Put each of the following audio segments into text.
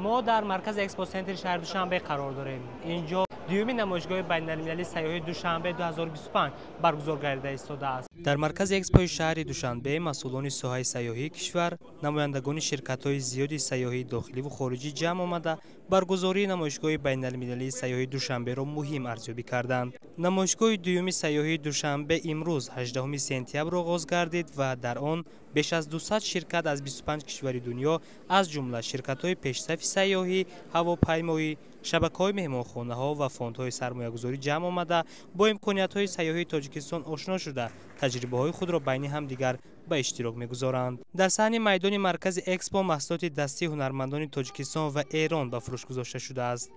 ما در مرکز اکسپو سنتر شهر دوشنبه قرار داریم. اینجا دومین نمایشگاه بین‌المللی سیاحی دوشنبه 2025 برگزار گردیده ایستاده است. در مرکز اکسپو شهر دوشنبه مسئولان ساحه سیاحی کشور، نمایندگان شرکت‌های زیادی سیاحی داخلی و خارجی جمع آمده برگزاری نمایشگاه بین‌المللی سیاحی دوشنبه را مهم ارزیابی کردند. نمایشگاه دوم سیاحی دوشنبه امروز 18 سپتامبر آغاز گردید و در آن بیش از 200 شرکت از 25 کشور دنیا از جمله شرکت‌های پیشرفت سیاحی، هواپیمایی، شبکه‌های مهمانخانه‌ها و فوندهای سرمایه‌گذاری جمع آمده با امکانیت‌های سیاحی تاجیکستان آشنا شده تجربه‌های خود را بین همدیگر به اشتراک می‌گذارند. در صحن میدان مرکز اکسپو محصولات دستی هنرمندان تاجیکستان و ایران به فروش گذاشته شده است.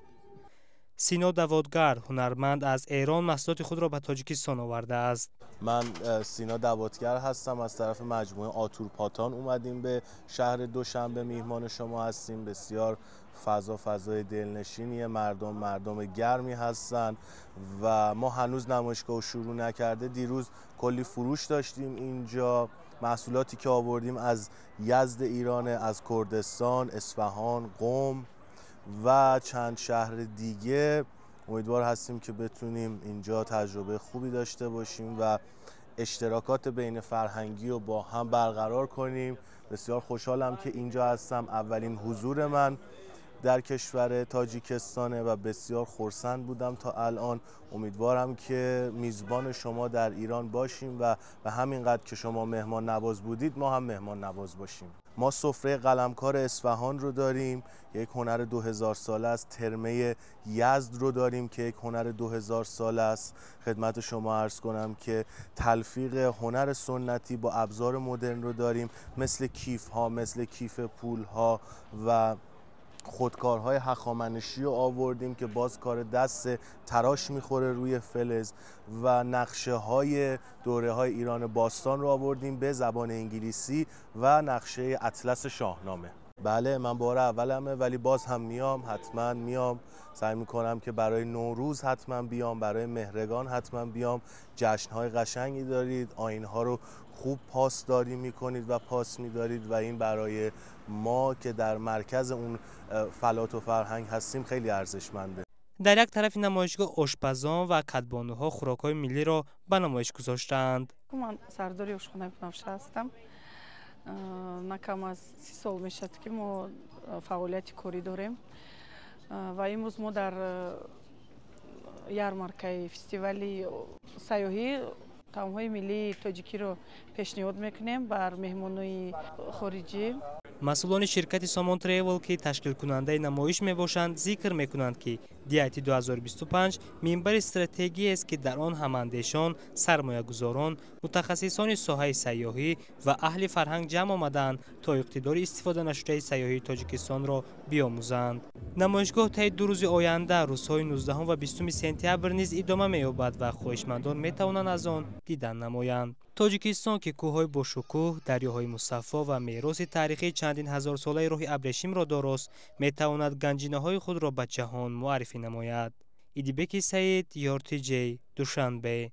سینا دوادگر هنرمند از ایران محصولات خود را به تاجیکستان آورده است. من سینا دوادگر هستم، از طرف مجموعه آتورپاتان اومدیم به شهر دوشنبه میهمان شما هستیم. بسیار فضای دلنشینیه، مردم گرمی هستن و ما هنوز نمایشگاه شروع نکرده. دیروز کلی فروش داشتیم اینجا. محصولاتی که آوردیم از یزد ایران، از کردستان، اصفهان، قم و چند شهر دیگه. امیدوار هستیم که بتونیم اینجا تجربه خوبی داشته باشیم و اشتراکات بین فرهنگی رو با هم برقرار کنیم. بسیار خوشحالم که اینجا هستم. اولین حضور من در کشور تاجیکستانه و بسیار خرسند بودم تا الان. امیدوارم که میزبان شما در ایران باشیم و به همینقدر که شما مهمان نواز بودید ما هم مهمان نواز باشیم. ما سفره قلمکار اصفهان رو داریم، یک هنر 2000 ساله است. ترمه یزد رو داریم که یک هنر 2000 ساله است. خدمت شما عرض کنم که تلفیق هنر سنتی با ابزار مدرن رو داریم، مثل کیف ها، مثل کیف پول ها و خودکارهای هخامنشی رو آوردیم که باز کار دست تراش میخوره روی فلز و نقشه های دوره های ایران باستان رو آوردیم به زبان انگلیسی و نقشه اطلس شاهنامه. بله من بار اولمه ولی باز هم میام، حتما میام. سعی میکنم که برای نوروز حتما بیام، برای مهرگان حتما بیام. جشنهای قشنگی دارید، آیین‌ها رو خوب پاسداری میکنید و پاس میدارید و این برای ما که در مرکز اون فلات و فرهنگ هستیم خیلی ارزشمنده. در یک طرف نمایشگاه آشپزان و کدبانوها خوراک‌های ملی را به نمایش گذاشتند. من سرداری آشخانه بنفشه هستم. نکم از 30 سال میشد که ما فعالیت کاری داریم و امروز ما در ярмаркаи фестивали сайёҳӣ таомҳои миллии тоҷикӣ ро пешниҳод мекунем бар меҳмонони хориҷӣ. مسئولان شرکت سامان تریول که تشکیل کننده نمایش می باشند ذکر می کنند که دی‌آی‌تی 2025 منبر استراتژی است که در آن هماندیشان، سرمایه‌گذاران، متخصصان ساحه سیاحی و اهل فرهنگ جمع آمدند تا اقتدار استفاده نشده سیاحی تاجیکستان را بیاموزند. نمایشگاه طی 2 روز آینده روزهای 19 و 20 سپتامبر نیز ادامه می‌یابد و خواهشمندان می‌توانند از آن دیدن نمایند. تاجیکستان که کوه‌های باشکوه، دریاهای مصفا و میراث تاریخی چندین هزار ساله راه ابریشم را دارست، می‌تواند گنجینه‌های خود را به جهان معرفی نماید. ایدیبک سعید، یارتی جی، دوشنبه.